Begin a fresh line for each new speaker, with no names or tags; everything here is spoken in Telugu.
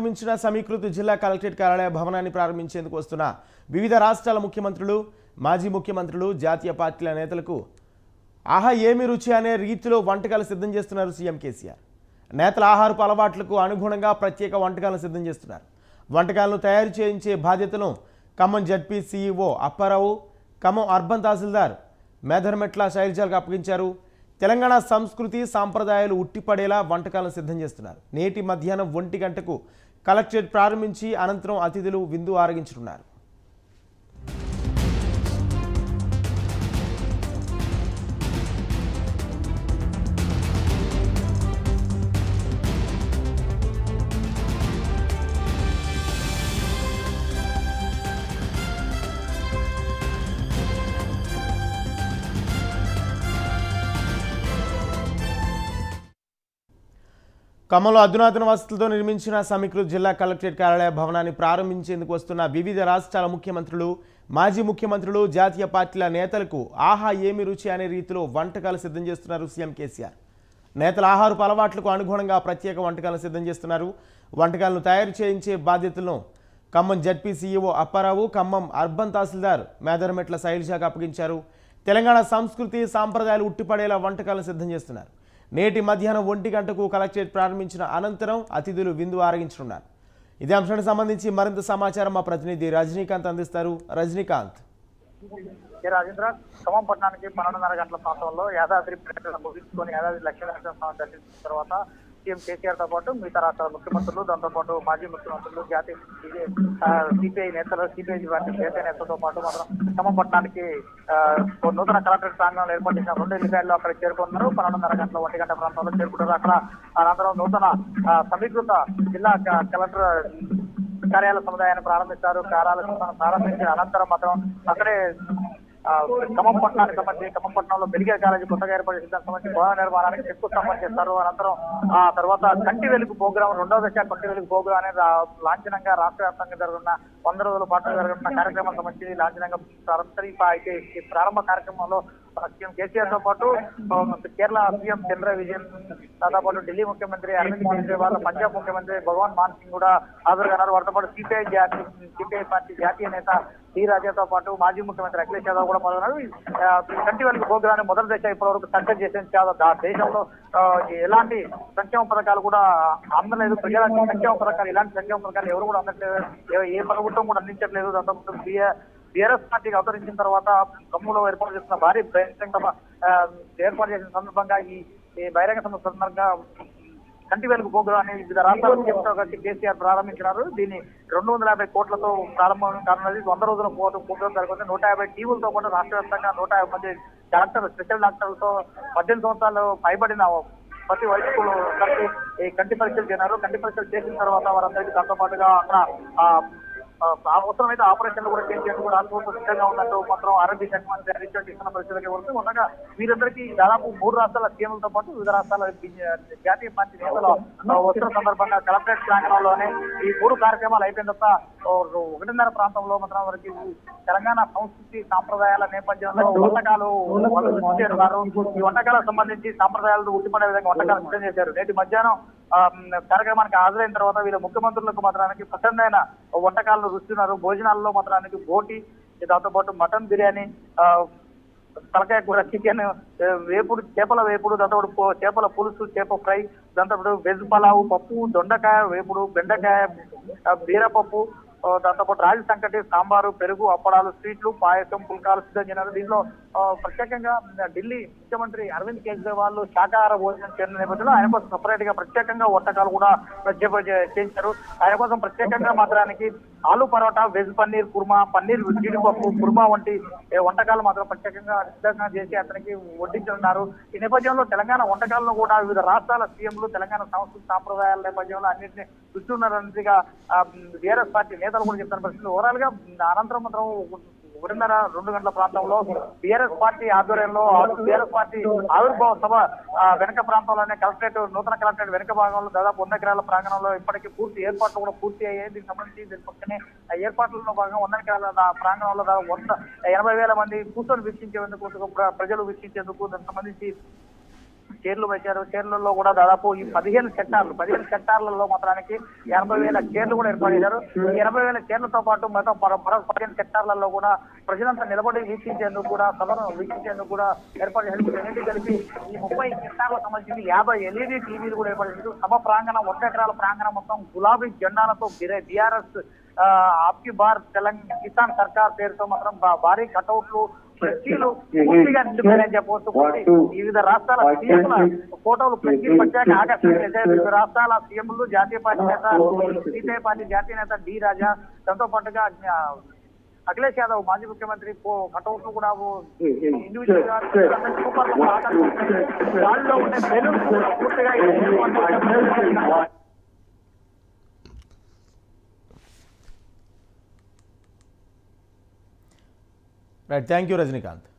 నిర్మించిన సమీకృత జిల్లా కలెక్టరేట్ కార్యాలయ భవనాన్ని ప్రారంభించేందుకు వస్తున్న వివిధ రాష్ట్రాల ముఖ్యమంత్రులు, మాజీ ముఖ్యమంత్రులు, జాతీయ పార్టీల నేతలకు ఆహా ఏమి రుచి అనే రీతిలో వంటకాలు సిద్ధం చేస్తున్నారు సీఎం కేసీఆర్. నేతల ఆహారపు అలవాట్లకు అనుగుణంగా ప్రత్యేక వంటకాలను సిద్ధం చేస్తున్నారు. వంటకాలను తయారు చేయించే బాధ్యతను Khammam ZP CEO Apparao, Khammam urban tahsildar Medharmetla శైలజాలకు అప్పగించారు. తెలంగాణ సంస్కృతి సాంప్రదాయాలు ఉట్టిపడేలా వంటకాలను సిద్ధం చేస్తున్నారు. నేటి మధ్యాహ్నం 1 గంటకు కలెక్టరేట్ ప్రారంభించి అనంతరం అతిథులు విందు ఆరగించనున్నారు. ఖమ్మంలో అధునాతన వసతులతో నిర్మించిన సమీకృత జిల్లా కలెక్టరేట్ కార్యాలయ భవనాన్ని ప్రారంభించేందుకు వస్తున్న వివిధ రాష్ట్రాల ముఖ్యమంత్రులు, మాజీ ముఖ్యమంత్రులు, జాతీయ పార్టీల నేతలకు ఆహా ఏమి రుచి అనే రీతిలో వంటకాలు సిద్ధం చేస్తున్నారు సీఎం కేసీఆర్. నేతల ఆహారపు అలవాట్లకు అనుగుణంగా ప్రత్యేక వంటకాలను సిద్ధం చేస్తున్నారు. వంటకాలను తయారు చేయించే బాధ్యతలను Khammam ZP CEO Apparao, Khammam urban tahsildar Medharmetla శైలజాకు అప్పగించారు. తెలంగాణ సంస్కృతి సాంప్రదాయాలు ఉట్టిపడేలా వంటకాలను సిద్ధం చేస్తున్నారు. నేటి మధ్యాహ్నం 1 గంటకు కలెక్టరేట్ ప్రారంభించిన అనంతరం అతిథులు విందు ఆరగించనున్నారు. ఇదే అంశానికి సంబంధించి మరింత సమాచారం మా ప్రతినిధి రజనీకాంత్ అందిస్తారు. రజనీకాంత్.
రాజేంద్ర, ఖమ్మం పట్టణానికి 12:30 గంటల ప్రాంతంలో యాదాద్రి పర్యటన ముగించుకొని యాదాద్రి లక్ష్మీనరసింహస్వామి దర్శించిన తర్వాత సీఎం కేసీఆర్ తో పాటు మిగతా రాష్ట్రాల ముఖ్యమంత్రులు, దాంతో పాటు మాజీ ముఖ్యమంత్రులు, జాతీయ సిపిఐ నేతలు, సిపిఐ జాతీయ నేతలతో పాటు మాత్రం ఖమ్మం పట్టణానికి నూతన కలెక్టరేట్ ప్రాంగణంలో ఏర్పాటు చేసిన 2 హెలిప్యాడ్లు అక్కడ చేరుకున్నారు. 12:30 గంటల 1 గంట ప్రాంతంలో చేరుకుంటారు. అక్కడ అనంతరం నూతన సమీకృత జిల్లా కలెక్టర్ కార్యాలయ సముదాయాన్ని ప్రారంభిస్తారు. కార్యాలయం ప్రారంభించిన అనంతరం మాత్రం అక్కడే ఖమ్మం పట్టణానికి సంబంధించి ఖమ్మం పట్టణంలో మెడికల్ కాలేజీ కొత్తగా ఏర్పాటు చేసిన దానికి సంబంధించి భవన నిర్మాణానికి శంకుస్థాపన చేస్తారు. అనంతరం ఆ తర్వాత కంటి వెలుగు ప్రోగ్రాం, 2వ దశ కంటి వెలుగు ప్రోగ్రాం అనేది లాంఛనంగా రాష్ట్ర వ్యాప్తంగా జరుగుతున్న 100 రోజుల పాటు జరుగుతున్న కార్యక్రమానికి సంబంధించి లాంఛనంగా ప్రారంభిస్తారు. ఈ ప్రారంభ కార్యక్రమంలో సీఎం కేసీఆర్ తో పాటు కేరళ సీఎం పినరయి విజయన్, దాంతో పాటు ఢిల్లీ ముఖ్యమంత్రి అరవింద్ కేజ్రీవాల్, పంజాబ్ ముఖ్యమంత్రి భగవాన్ మాన్ సింగ్ కూడా హాజరుగారు. వారితో పాటు సిపిఐ పార్టీ జాతీయ నేత డి రాజాతో పాటు మాజీ ముఖ్యమంత్రి అఖిలేష్ యాదవ్ కూడా పాల్గొన్నారు. కంటి వెలుగు ప్రోగ్రాం మొదటి దశ ఇప్పటివరకు సక్సెస్ చేసేందుకు దేశంలో ఎలాంటి సంక్షేమ పథకాలు కూడా అందలేదు. ప్రజల సంక్షేమ పథకాలు, ఇలాంటి సంక్షేమ పథకాలు ఎవరు కూడా అందట్లేదు, ఏ ప్రభుత్వం కూడా అందించట్లేదు. దాంతో పాటు బీఆర్ఎస్ పార్టీకి అవతరించిన తర్వాత ఖమ్మంలో ఏర్పాటు చేసిన భారీ బహిరంగ ఏర్పాటు చేసిన సందర్భంగా ఈ బహిరంగ సభ సందర్భంగా కంటి వెలుగు ప్రోగ్రాన్ని వివిధ రాష్ట్రాల ముఖ్యమంత్రులు కలిసి కేసీఆర్ ప్రారంభించినారు. దీన్ని 250 కోట్లతో ప్రారంభం కానున్నది. 100 రోజుల ప్రోగ్రాం జరుగుతుంది. 150 టీములతో పాటు రాష్ట్ర వ్యాప్తంగా 150 మంది డాక్టర్లు, స్పెషల్ డాక్టర్లతో 18 సంవత్సరాలు పైబడిన ప్రతి వయస్కులు అందరికీ ఈ కంటి పరీక్షలు చేశారు. కంటి పరీక్షలు చేసిన తర్వాత వారందరికీ దాంతో పాటుగా అక్కడ అవసరమైతే ఆపరేషన్లు కూడా చేసేందుకు కూడా ఆల్మోస్ట్ సిద్ధంగా ఉన్నట్టు మాత్రం ఆరోగ్య శాఖ మంత్రి హరీష్ రావు ఇస్తున్న పరిస్థితులకి వరకు ఉండగా వీరందరికీ దాదాపు 3 రాష్ట్రాల సీఎంలతో పాటు వివిధ రాష్ట్రాల జాతీయ పార్టీ నేతలు వస్తున్న సందర్భంగా కలెక్టరేట్ ప్రాంగణంలోనే ఈ 3 కార్యక్రమాలు అయిపోయిన తర్వాత 1:30 ప్రాంతంలో మాత్రం వరకు తెలంగాణ సంస్కృతి సాంప్రదాయాల నేపథ్యంలో వంటకాలు చేశారు. ఈ వంటకాలకు సంబంధించి సాంప్రదాయాలు ఉట్టిపడే విధంగా వంటకాలు సిద్ధం చేశారు. నేటి మధ్యాహ్నం కార్యక్రమానికి హాజరైన తర్వాత వీళ్ళ ముఖ్యమంత్రులకు మాత్రానికి ప్రసన్నమైన వంటకాలను రుచున్నారు. భోజనాల్లో మాత్రానికి బోటి, దాంతో పాటు మటన్ బిర్యానీ, తలకాయ కూర, చికెన్ వేపుడు, చేపల వేపుడు, దాంతో చేపల పులుసు, చేప ఫ్రై, దాంతో వెజ్ పలావు, పప్పు, దొండకాయ వేపుడు, బెండకాయ, బీరపప్పు, దాంతోపాటు రాజు సంకటి, సాంబారు, పెరుగు, అప్పడాలు, స్వీట్లు, పాయసం, పుల్కాలు సిద్ధం చేశారు. దీనిలో ప్రత్యేకంగా ఢిల్లీ ముఖ్యమంత్రి అరవింద్ కేజ్రీవాల్ శాకాహార భోజనం చేరిన నేపథ్యంలో ఆయన కోసం సపరేట్ గా ప్రత్యేకంగా వంటకాలు కూడా చేయించారు. ఆయన కోసం ప్రత్యేకంగా మాత్రానికి ఆలు పరోటా, వెజ్ పన్నీర్ కుర్మా, పన్నీర్ జీడిపప్పు కుర్మా వంటి వంటకాలు మాత్రం ప్రత్యేకంగా సిద్ధంగా చేసి అతనికి వడ్డించనున్నారు. ఈ నేపథ్యంలో తెలంగాణ వంటకాలను కూడా వివిధ రాష్ట్రాల సీఎంలు తెలంగాణ సంస్కృతి సాంప్రదాయాల నేపథ్యంలో అన్నింటినీ రుచున్నారన్నట్టుగా బీఆర్ఎస్ పార్టీ నేతలు కూడా చెప్తున్న పరిస్థితులు. ఓవరాల్ గా అనంతరం మాత్రం 1:30-2 గంటల ప్రాంతంలో బీఆర్ఎస్ పార్టీ ఆధ్వర్యంలో బీఆర్ఎస్ పార్టీ ఆవిర్భావ సభ వెనక ప్రాంతంలోనే నూతన కలెక్టరేట్ వెనక భాగంలో దాదాపు 100 ఎకరాల ప్రాంగణంలో ఇప్పటికీ పూర్తి ఏర్పాట్లు కూడా పూర్తి అయ్యాయి. దీనికి సంబంధించి దీని పక్కనే ఏర్పాట్లలో భాగంగా 100 ఎకరాల ప్రాంగణంలో దాదాపు 80,000 మంది కూర్చొని వీక్షించేందుకు, ప్రజలు వీక్షించేందుకు దానికి సంబంధించి చైర్లు వేశారు. చైర్లలో కూడా దాదాపు ఈ 15 సెక్టార్లలో మాత్రానికి 80,000 చైర్లు కూడా ఏర్పాటు చేశారు. ఈ 80,000 చైర్లతో పాటు మొత్తం మరో 15 సెక్టార్లలో కూడా ప్రజలంతా నిలబడి వీక్షించేందుకు కూడా సభను వీక్షించేందుకు కూడా ఏర్పాటు చేశారు. అన్నింటి కలిపి ఈ 30 సెక్టార్లకు సంబంధించి 50 LED టీవీలు కూడా ఏర్పాటు చేశారు. సభ ప్రాంగణం 100 ఎకరాల ప్రాంగణం మొత్తం గులాబీ జెండాలతో బీఆర్ఎస్ ఆప్కి బార్ తెలంగాణ కిసాన్ సర్కార్ పేరుతో మాత్రం భారీ కటౌట్లు ఫ్లెక్సీలు పూర్తిగా నిండిపోయాయని చెప్పవచ్చు. వివిధ రాష్ట్రాల సీఎంల ఫోటోలు ఫ్లెక్సీలు వచ్చాక ఆకర్షణ వివిధ రాష్ట్రాల సీఎంలు జాతీయ పార్టీ నేత సిపిఐ పార్టీ జాతీయ నేత డి రాజా దాంతో పాటుగా అఖిలేష్ యాదవ్ మాజీ ముఖ్యమంత్రి కటౌట్లు కూడా ఇండివిజువల్ గా వాళ్ళలో ఉండే బెలూన్స్ కూడా పూర్తిగా
రైట్, థ్యాంక్ యూ రజనీకాంత్.